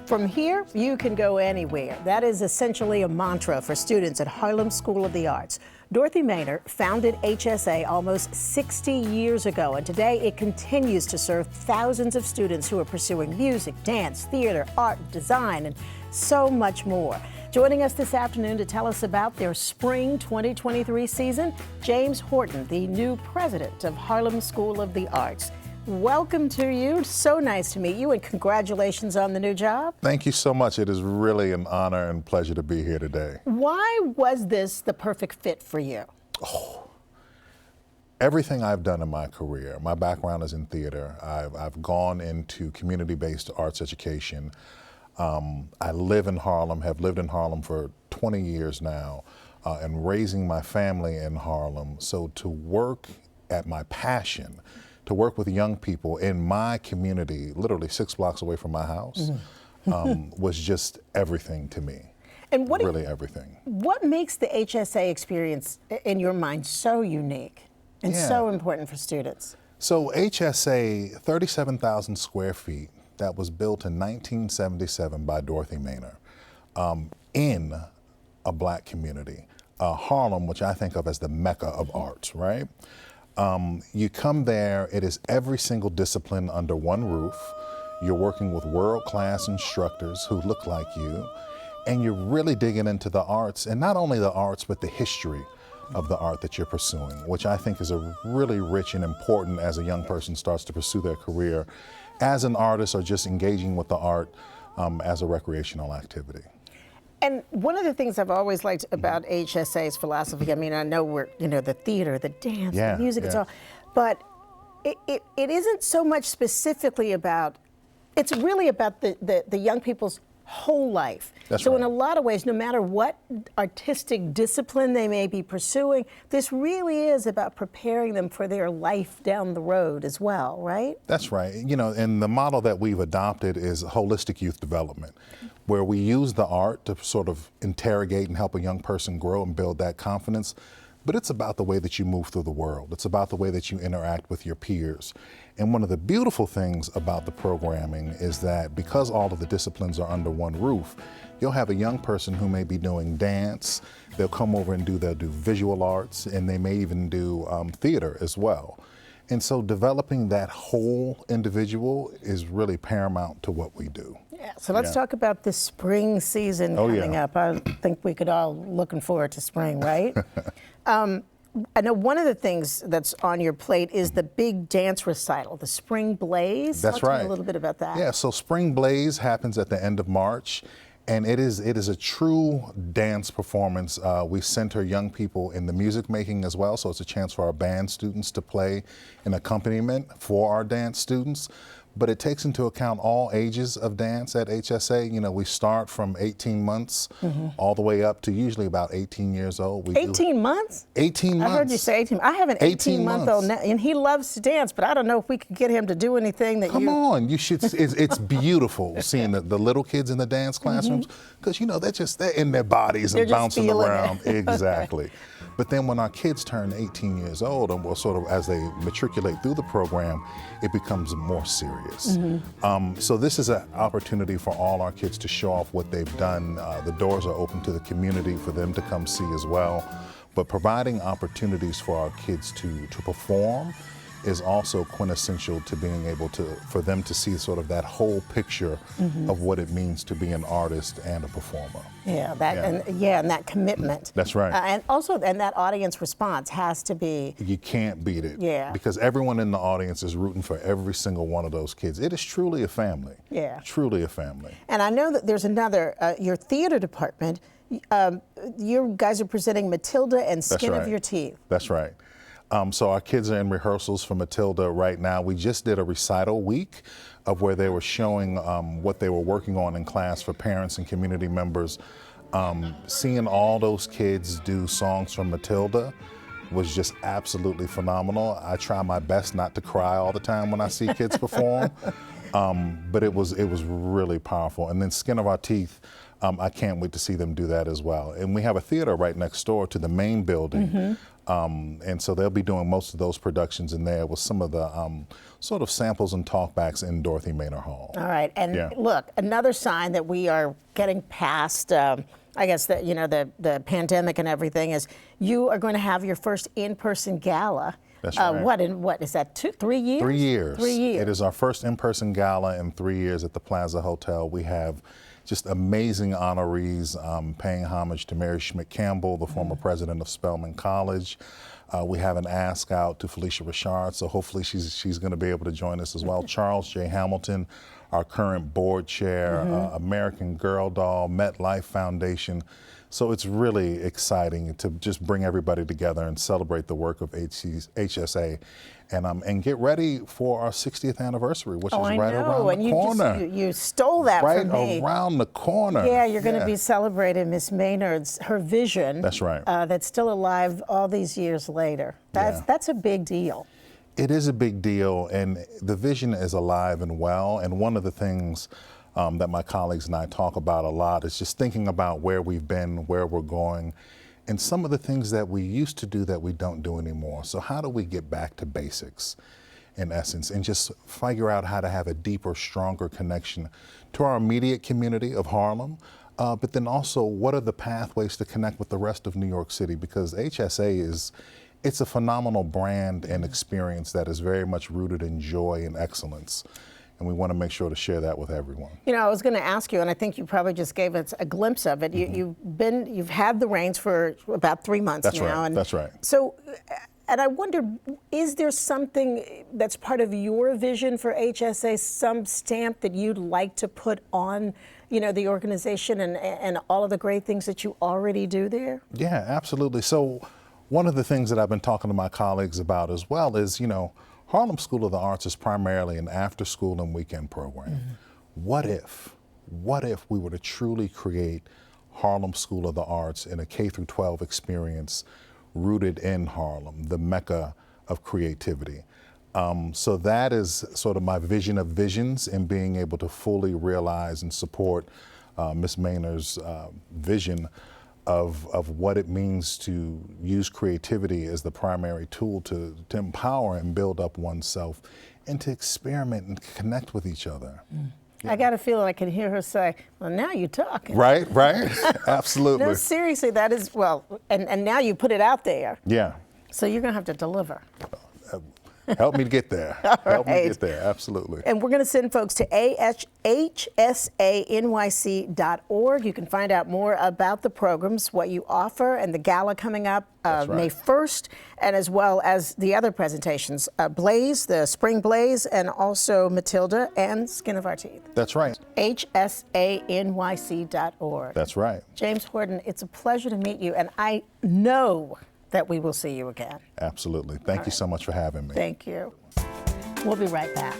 From here, you can go anywhere. That is essentially a mantra for students at Harlem School of the Arts. Dorothy Maynor founded HSA almost 60 years ago, and today it continues to serve thousands of students who are pursuing music, dance, theater, art, design, and so much more. Joining us this afternoon to tell us about their spring 2023 season, James Horton, the new president of Harlem School of the Arts. Welcome to you. So nice to meet you, and congratulations on the new job. Thank you so much. It is really an honor and pleasure to be here today. Why was this the perfect fit for you? Everything I've done in my career, my background is in theater. I've gone into community-based arts education. I live in Harlem, have lived in Harlem for 20 years now, and raising my family in Harlem. So to work at my passion, to work with young people in my community, literally 6 blocks away from my house, was just everything to me. And what really everything. What makes the HSA experience, in your mind, so unique and so important for students? So HSA, 37,000 square feet, that was built in 1977 by Dorothy Maynor in a black community. Harlem, which I think of as the Mecca of arts, right? You come there, it is every single discipline under one roof. You're working with world-class instructors who look like you, and you're really digging into the arts, and not only the arts, but the history of the art that you're pursuing, which I think is a really rich and important as a young person starts to pursue their career as an artist or just engaging with the art as a recreational activity. And one of the things I've always liked about HSA's philosophy, I mean, I know we're, the theater, the dance, the music, it's all, but it isn't so much specifically about, it's really about the young people's whole life. So in a lot of ways, no matter what artistic discipline they may be pursuing, this really is about preparing them for their life down the road as well, right? That's right. And the model that we've adopted is holistic youth development, where we use the art to sort of interrogate and help a young person grow and build that confidence. But it's about the way that you move through the world. It's about the way that you interact with your peers. And one of the beautiful things about the programming is that because all of the disciplines are under one roof, you'll have a young person who may be doing dance, they'll come over and they'll do visual arts, and they may even do theater as well. And so developing that whole individual is really paramount to what we do. Yeah, so let's talk about the spring season coming up. I think we could all looking forward to spring, right? I know one of the things that's on your plate is the big dance recital, the Spring Blaze. That's right. Tell me a little bit about that. Yeah, so Spring Blaze happens at the end of March, and it is a true dance performance. We center young people in the music making as well, so it's a chance for our band students to play an accompaniment for our dance students. But it takes into account all ages of dance at HSA. We start from 18 months all the way up to usually about 18 years old. 18 months? 18 months. I heard you say 18. I have an 18-month-old now, and he loves to dance, but I don't know if we could get him to do anything that Come on, you should. It's beautiful seeing the little kids in the dance classrooms, because they're in their bodies and bouncing around. Exactly. But then when our kids turn 18 years old, and as they matriculate through the program, it becomes more serious. So this is an opportunity for all our kids to show off what they've done. The doors are open to the community for them to come see as well. But providing opportunities for our kids to perform is also quintessential to being able for them to see sort of that whole picture of what it means to be an artist and a performer. And that commitment. That's right. And that audience response has to be. You can't beat it. Yeah. Because everyone in the audience is rooting for every single one of those kids. It is truly a family. Yeah. Truly a family. And I know that there's another, your theater department, you guys are presenting Matilda and Skin of Your Teeth. That's right. So our kids are in rehearsals for Matilda right now. We just did a recital week of where they were showing what they were working on in class for parents and community members. Seeing all those kids do songs from Matilda was just absolutely phenomenal. I try my best not to cry all the time when I see kids perform, but it was really powerful. And then Skin of Our Teeth, I can't wait to see them do that as well. And we have a theater right next door to the main building. And so they'll be doing most of those productions in there with some of the sort of samples and talkbacks in Dorothy Maynor Hall. All right, and Yeah. look, another sign that we are getting past, I guess, the pandemic and everything is you are going to have your first in-person gala. That's right. What is that, 3 years? 3 years. 3 years. It is our first in-person gala in 3 years at the Plaza Hotel. We have just amazing honorees paying homage to Mary Schmidt Campbell, the former president of Spelman College. We have an ask out to Felicia Richard, so hopefully she's going to be able to join us as well. Charles J. Hamilton, our current board chair, American Girl Doll, MetLife Foundation. So it's really exciting to just bring everybody together and celebrate the work of HSA, and get ready for our 60th anniversary, which is right around the corner. You stole that from me. Right around the corner. Yeah, you're going to be celebrating Miss Maynard's, her vision. That's right. That's still alive all these years later. That's a big deal. It is a big deal, and the vision is alive and well. And one of the things that my colleagues and I talk about a lot is just thinking about where we've been, where we're going, and some of the things that we used to do that we don't do anymore. So how do we get back to basics, in essence, and just figure out how to have a deeper, stronger connection to our immediate community of Harlem, but then also what are the pathways to connect with the rest of New York City? Because HSA it's a phenomenal brand and experience that is very much rooted in joy and excellence. And we want to make sure to share that with everyone. You know, I was going to ask you, and I think you probably just gave us a glimpse of it. You've had the reins for about 3 months now. Right. And that's right. So, and I wondered, is there something that's part of your vision for HSA, some stamp that you'd like to put on, the organization and all of the great things that you already do there? Yeah, absolutely. So one of the things that I've been talking to my colleagues about as well is, Harlem School of the Arts is primarily an after-school and weekend program. What if we were to truly create Harlem School of the Arts in a K-12 experience rooted in Harlem, the mecca of creativity? So that is sort of my vision of visions, and being able to fully realize and support Ms. Maynor's vision of what it means to use creativity as the primary tool to empower and build up oneself, and to experiment and connect with each other. Yeah. I got a feeling I can hear her say, well, now you're talking. Right. Absolutely. No, seriously, that is, and now you put it out there. Yeah. So you're going to have to deliver. Help me to get there. Help me get there, absolutely. And we're going to send folks to hsanyc.org. You can find out more about the programs, what you offer, and the gala coming up May 1st, and as well as the other presentations, Blaze, the Spring Blaze, and also Matilda and Skin of Our Teeth. That's right. hsanyc.org. That's right. James Horton, it's a pleasure to meet you, and I know that we will see you again. Absolutely. Thank you so much for having me. Thank you. We'll be right back.